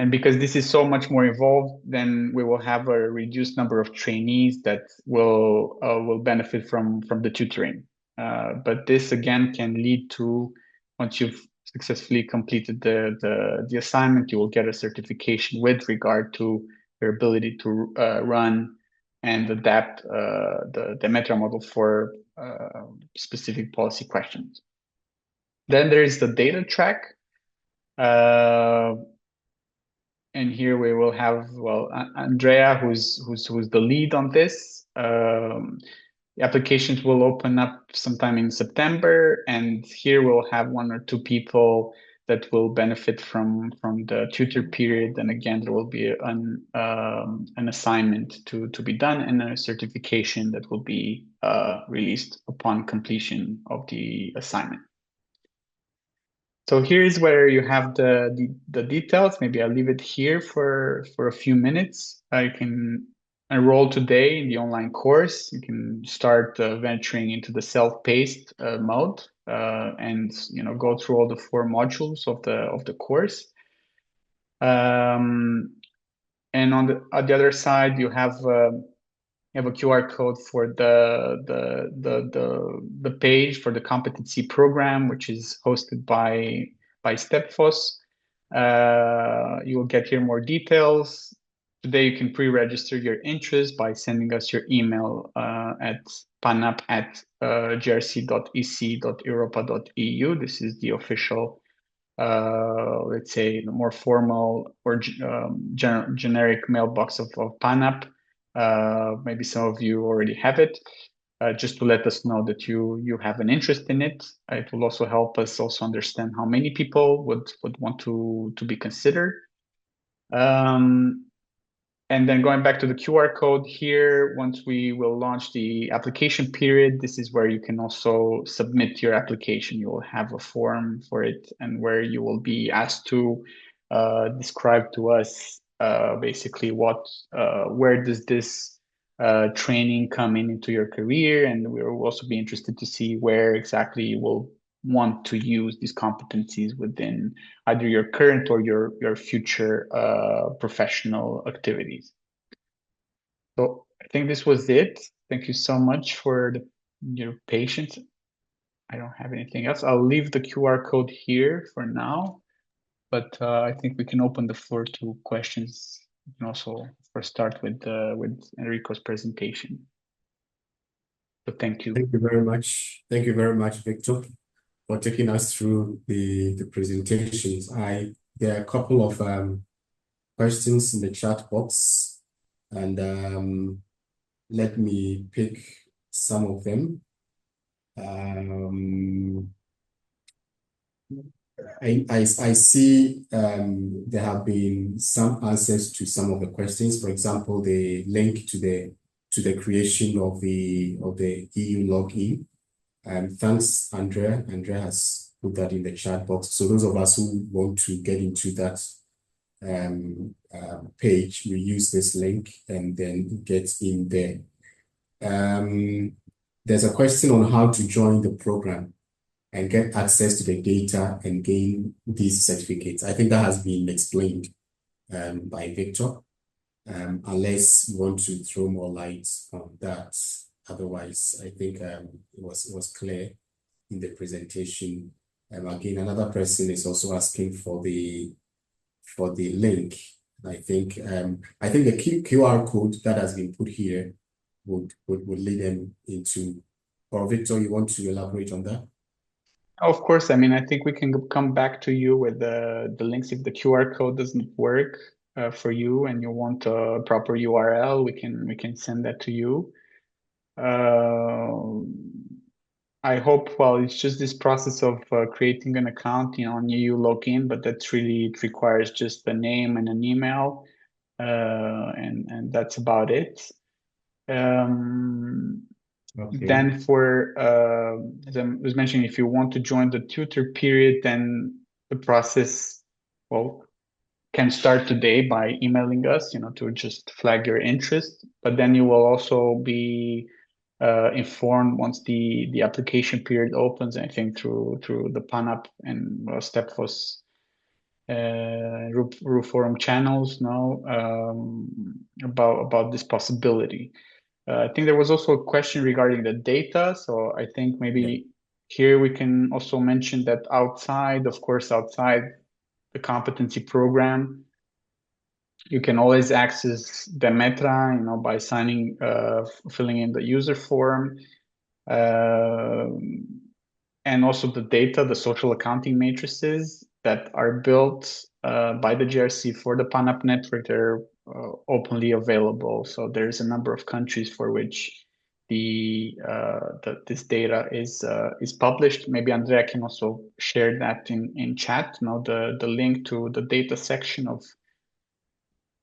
And because this is so much more involved, then we will have a reduced number of trainees that will benefit from the tutoring. But this again can lead to, once you've successfully completed the assignment, you will get a certification with regard to your ability to run and adapt the Demetra model for specific policy questions. Then there is the data track. And here we will have, well, Andrea, who's the lead on this. The applications will open up sometime in September, and here we'll have 1 or 2 people that will benefit from the tutor period. And again, there will be an assignment to be done and a certification that will be released upon completion of the assignment. So here is where you have the details. Maybe I'll leave it here for a few minutes. You can enroll today in the online course. You can start venturing into the self-paced mode and go through all the 4 modules of the course. And on the other side, you have a QR code for the page for the competency program, which is hosted by Stepfos. You will get here more details. Today, you can pre-register your interest by sending us your email at panap@grc.ec.europa.eu. This is the official, let's say, the more formal or generic mailbox of PANAP. Maybe some of you already have it. Just to let us know that you have an interest in it. It will also help us also understand how many people would want to be considered. And then going back to the QR code here, once we will launch the application period, this is where you can also submit your application. You will have a form for it, and where you will be asked to describe to us basically where does this training come into your career, and we will also be interested to see where exactly you will want to use these competencies within either your current or your future professional activities. So I think this was it. Thank you so much for your patience. I don't have anything else. I'll leave the QR code here for now, but I think we can open the floor to questions. We can also first start with Enrico's presentation. So thank you. Thank you very much. Thank you very much, Victor, for taking us through the presentations. There are a couple of questions in the chat box, and let me pick some of them. I see there have been some answers to some of the questions. For example, the link to the creation of the EU login. Thanks, Andrea. Andrea has put that in the chat box. So those of us who want to get into that page, we use this link and then get in there. There's a question on how to join the program and get access to the data and gain these certificates. I think that has been explained by Victor, unless you want to throw more light on that. Otherwise, I think it was clear in the presentation. Again, another person is also asking for the link. I think the QR code that has been put here would lead them into. Or Victor, you want to elaborate on that? Of course. I mean, I think we can come back to you with the links if the QR code doesn't work for you and you want a proper URL. We can send that to you. I hope, well, it's just this process of creating an account, on EU login, but that's really, it requires just the name and an email, and that's about it. Okay. Then for, as I was mentioning, if you want to join the tutor period, then the process, well, can start today by emailing us, to just flag your interest. But then you will also be informed once the application period opens, I think through the PANAP and Stepfos RU forum channels now, about this possibility. I think there was also a question regarding the data. So I think maybe here we can also mention that outside the competency program, you can always access the Metra, by signing, filling in the user form, and also the data, the social accounting matrices that are built by the GRC for the PANAP network. They're openly available. So there's a number of countries for which this data is published. Maybe Andrea can also share that in chat. The link to the data section of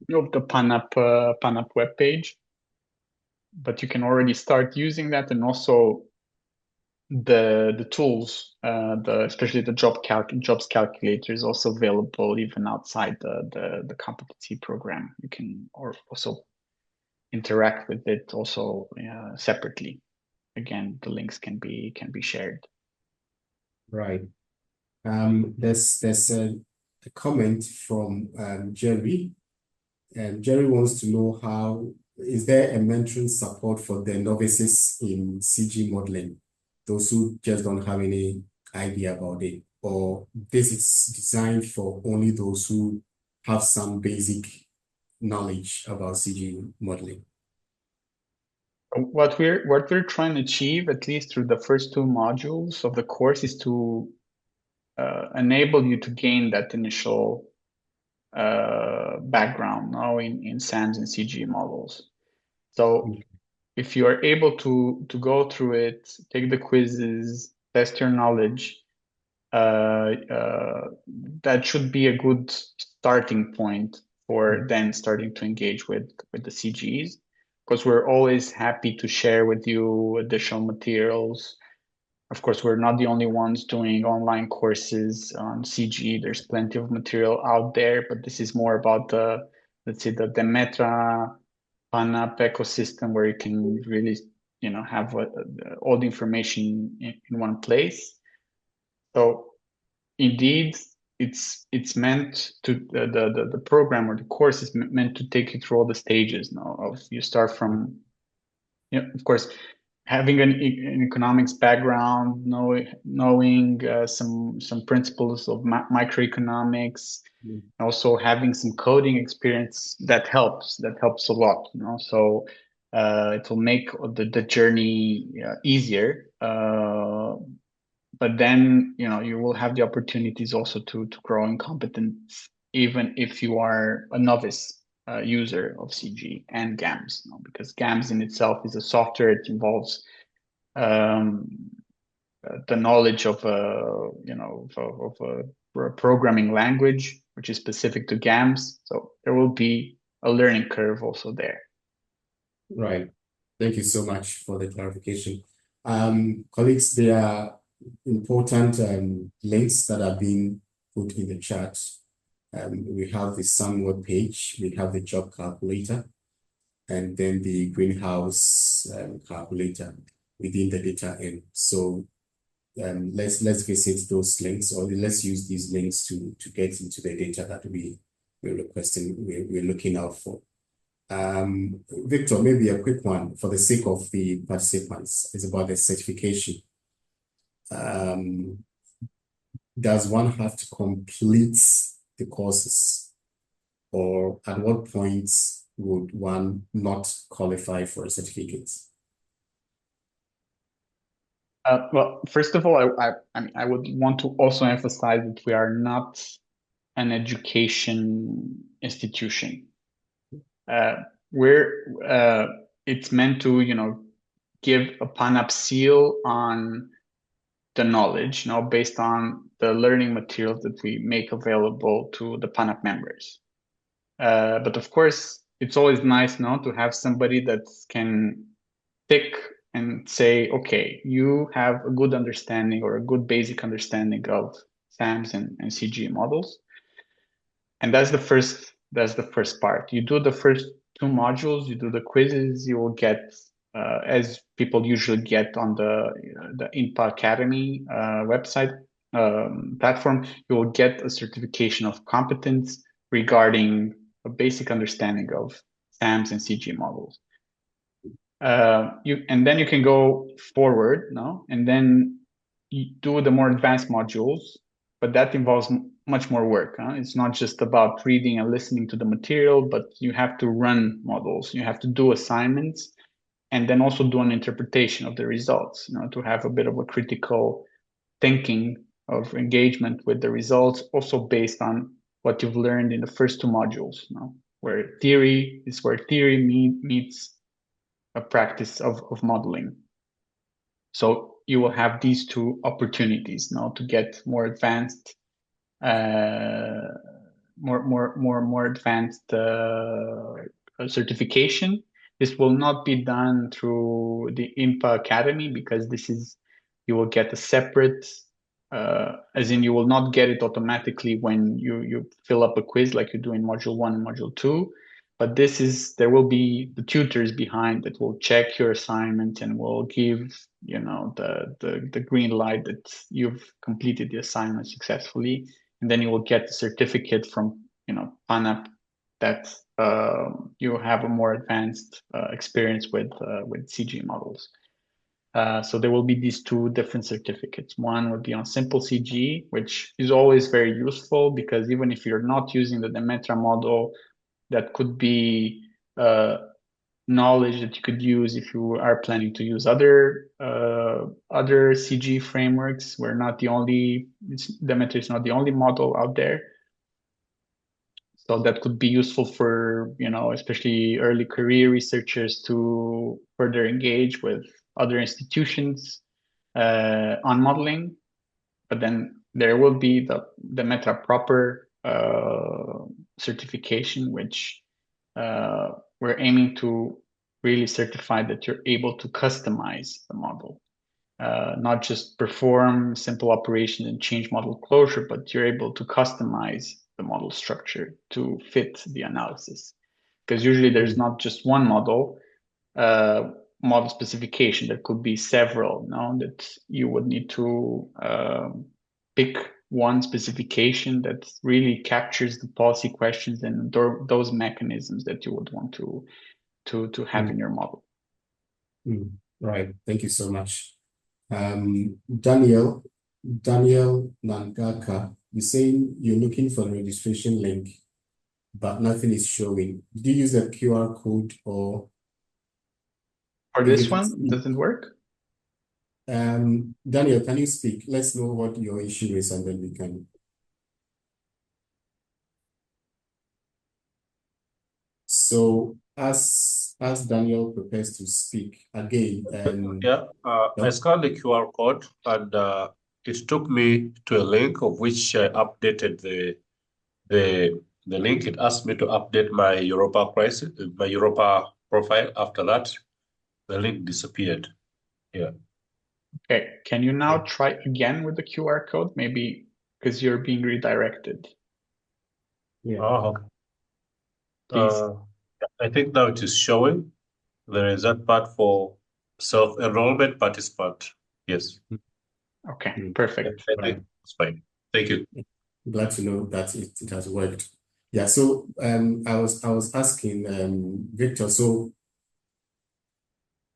the PANAP webpage. But you can already start using that, and also the tools, especially the jobs calculator is also available even outside the competency program. You can also interact with it also separately. Again, the links can be shared. Right. There's a comment from Jerry. And Jerry wants to know is there a mentoring support for the novices in CG modeling, those who just don't have any idea about it, or this is designed for only those who have some basic knowledge about CG modeling? What we're trying to achieve, at least through the first two modules of the course, is to enable you to gain that initial background now in SAMs and CG models. So if you are able to go through it, take the quizzes, test your knowledge, that should be a good starting point for then starting to engage with the CGs, because we're always happy to share with you additional materials. Of course, we're not the only ones doing online courses on CG. There's plenty of material out there, but this is more about the, let's say, the Demetra PANAP ecosystem, where you can really, have all the information in one place. So indeed, it's meant to the program or the course is meant to take you through all the stages now. Of you start from, of course, having an economics background, knowing some principles of microeconomics, also having some coding experience, that helps a lot, so it will make the journey easier, but then you will have the opportunities also to grow in competence, even if you are a novice user of CG and GAMS, because GAMS in itself is a software. It involves the knowledge of a programming language, which is specific to GAMS. So there will be a learning curve also there. Right. Thank you so much for the clarification. Colleagues, there are important links that are being put in the chat. We have the SAM web page, we have the job calculator, and then the greenhouse calculator within the data in. So let's visit those links, or let's use these links to get into the data that we're requesting, we're looking out for. Victor, maybe a quick one for the sake of the participants. It's about the certification. Does one have to complete the courses, or at what point would one not qualify for a certificate? Well, first of all, I would want to also emphasize that we are not an education institution. It's meant to, give a PANAP seal on the knowledge, based on the learning materials that we make available to the PANAP members. But of course, it's always nice now to have somebody that can pick and say, okay, you have a good understanding or a good basic understanding of SAMs and CG models. And that's the first part. You do the first two modules, you do the quizzes, you will get, as people usually get on the INPA Academy website platform, you will get a certification of competence regarding a basic understanding of SAMs and CG models. And then you can go forward, and then you do the more advanced modules, but that involves much more work. It's not just about reading and listening to the material, but you have to run models, you have to do assignments, and then also do an interpretation of the results, to have a bit of a critical thinking of engagement with the results, also based on what you've learned in the first two modules, where theory meets a practice of modeling. So you will have these two opportunities now to get more advanced, more advanced certification. This will not be done through the INPA Academy, because you will get a separate, as in you will not get it automatically when you fill up a quiz like you do in module 1 and module 2. But there will be the tutors behind that will check your assignment and will give, the green light that you've completed the assignment successfully. and then you will get the certificate from PANAP that you have a more advanced experience with CG models. So there will be these two different certificates. One would be on simple CG, which is always very useful because even if you're not using the Demetra model, that could be knowledge that you could use if you are planning to use other CG frameworks. We're not the only, Demetra is not the only model out there. So that could be useful for, especially early career researchers to further engage with other institutions on modeling. But then there will be the Demetra proper certification, which we're aiming to really certify that you're able to customize the model. Not just perform simple operations and change model closure, but you're able to customize the model structure to fit the analysis. Because usually there's not just one model specification. There could be several, that you would need to pick one specification that really captures the policy questions and those mechanisms that you would want to have in your model. Right. Thank you so much. Daniel Nangaka, you're saying you're looking for the registration link, but nothing is showing. Did you use a QR code or? For this one, it doesn't work? Daniel, can you speak? Let's know what your issue is and then we can. So as Daniel prepares to speak again, I scanned the QR code and it took me to a link of which I updated the link. It asked me to update my Europa crisis, my Europa profile. After that, the link disappeared. Yeah. Okay. Can you now try again with the QR code? Maybe because you're being redirected. Yeah. I think now it is showing. There is that part for self-enrollment participant. Yes. Okay, perfect. I think it's fine. Thank you. Glad to know that it has worked. Yeah, so I was asking Victor, so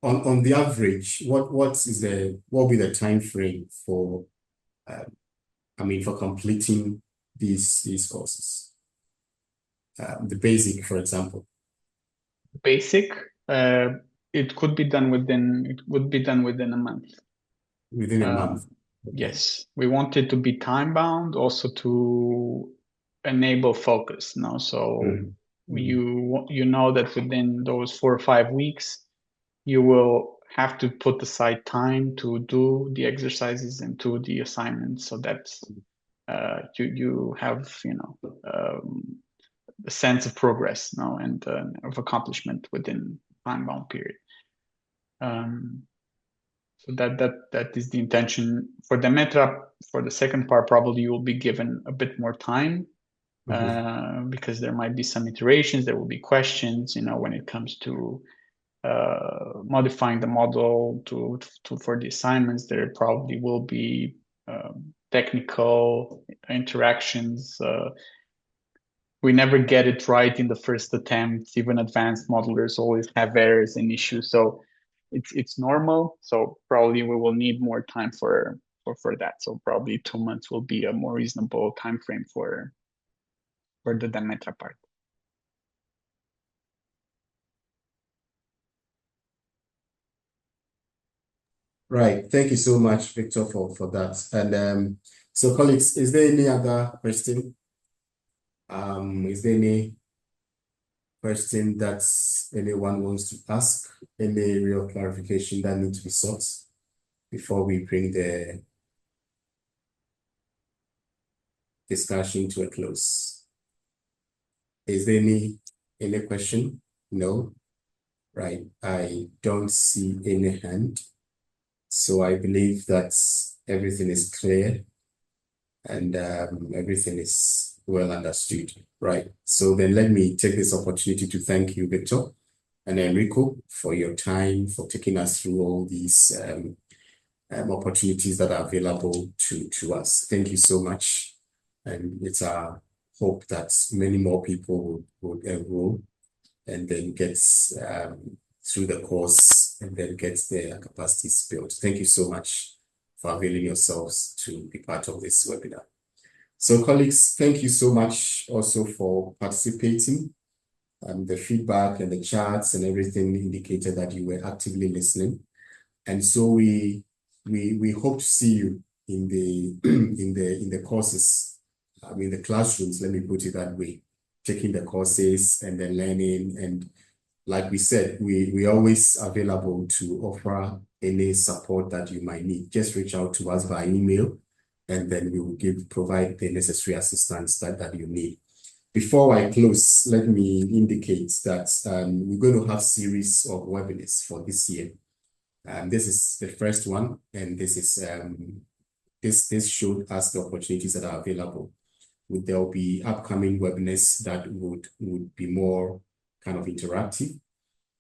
on the average, what will be the time frame for for completing these courses? The basic, for example. Basic, it would be done within a month. Within a month. Okay. Yes, we want it to be time bound, also to enable focus. So you know that within those 4 or 5 weeks, you will have to put aside time to do the exercises and do the assignments, so that you have a sense of progress and of accomplishment within time bound period. So that is the intention for Demetra. For the second part, probably you will be given a bit more time because there might be some iterations. There will be questions, when it comes to modifying the model for the assignments. There probably will be technical interactions. We never get it right in the first attempt. Even advanced modelers always have errors and issues. So it's normal. So probably we will need more time for that. So probably 2 months will be a more reasonable time frame for the Demetra part. Right. Thank you so much, Victor, for that. And so colleagues, is there any other question? Is there any question that anyone wants to ask? Any real clarification that needs to be sought before we bring the discussion to a close? Is there any question? No? Right. I don't see any hand. So I believe that everything is clear and everything is well understood, right? So then let me take this opportunity to thank you, Victor and Enrico, for your time, for taking us through all these opportunities that are available to us. Thank you so much. And it's our hope that many more people would enroll and then get through the course and then get their capacities built. Thank you so much for availing yourselves to be part of this webinar. So colleagues, thank you so much also for participating. The feedback and the charts and everything indicated that you were actively listening. And so we hope to see you in the in the courses, the classrooms, let me put it that way, taking the courses and then learning. And like we said, we always available to offer any support that you might need. Just reach out to us via email, and then we will provide the necessary assistance that you need. Before I close, let me indicate that we're going to have series of webinars for this year. This is the first one, and this is this showed us the opportunities that are available. There will be upcoming webinars that would be more kind of interactive.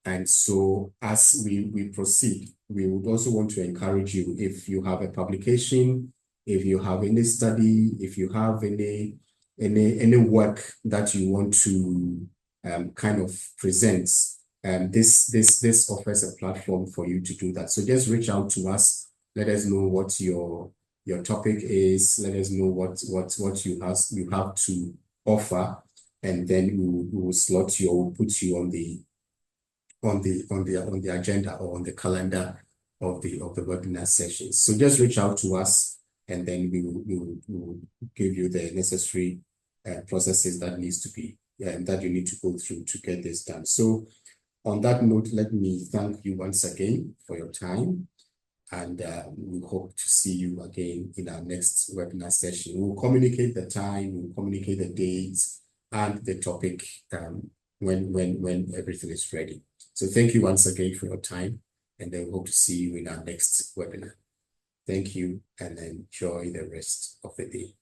And so as we proceed, we would also want to encourage you, if you have a publication, if you have any study, if you have any work that you want to kind of present, this offers a platform for you to do that. So just reach out to us. Let us know what your topic is. Let us know what you have to offer, and then we will slot you or put you on the agenda or on the calendar of the webinar sessions. So just reach out to us, and then we will give you the necessary processes that needs to be that you need to go through to get this done. So on that note, let me thank you once again for your time, and we hope to see you again in our next webinar session. We'll communicate the time, we'll communicate the dates and the topic when everything is ready. So thank you once again for your time, and then we hope to see you in our next webinar. Thank you, and enjoy the rest of the day.